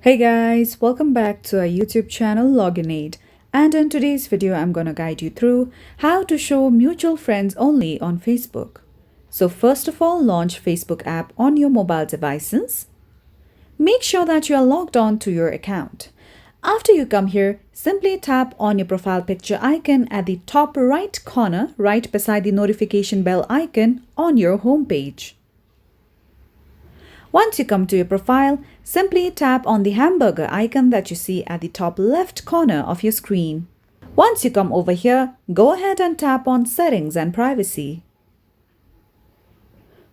Hey guys, welcome back to our YouTube channel Login8, and in today's video I'm going to guide you through how to show mutual friends only on Facebook. So first of all, launch Facebook app on your mobile devices. Make sure that you are logged on to your account. After you come here, simply tap on your profile picture icon at the top right corner right beside the notification bell icon on your home page. Once you come to your profile, simply tap on the hamburger icon that you see at the top left corner of your screen. Once you come over here, go ahead and tap on Settings and Privacy.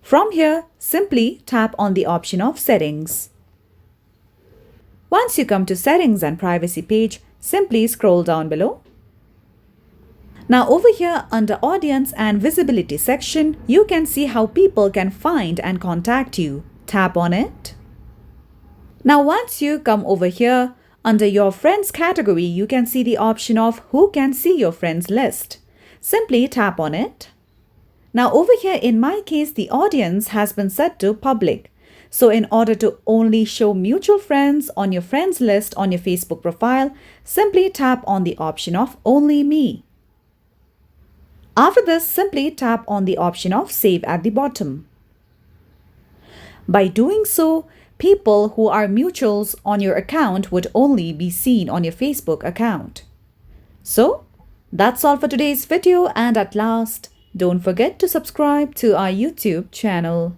From here, simply tap on the option of Settings. Once you come to Settings and Privacy page, simply scroll down below. Now over here under Audience and Visibility section, you can see how people can find and contact you. Tap on it. Now once you come over here, under your friends category, you can see the option of who can see your friends list. Simply tap on it. Now over here in my case, the audience has been set to public. So in order to only show mutual friends on your friends list on your Facebook profile, simply tap on the option of only me. After this, simply tap on the option of save at the bottom. By doing so, people who are mutuals on your account would only be seen on your Facebook account. So, that's all for today's video, and at last, don't forget to subscribe to our YouTube channel.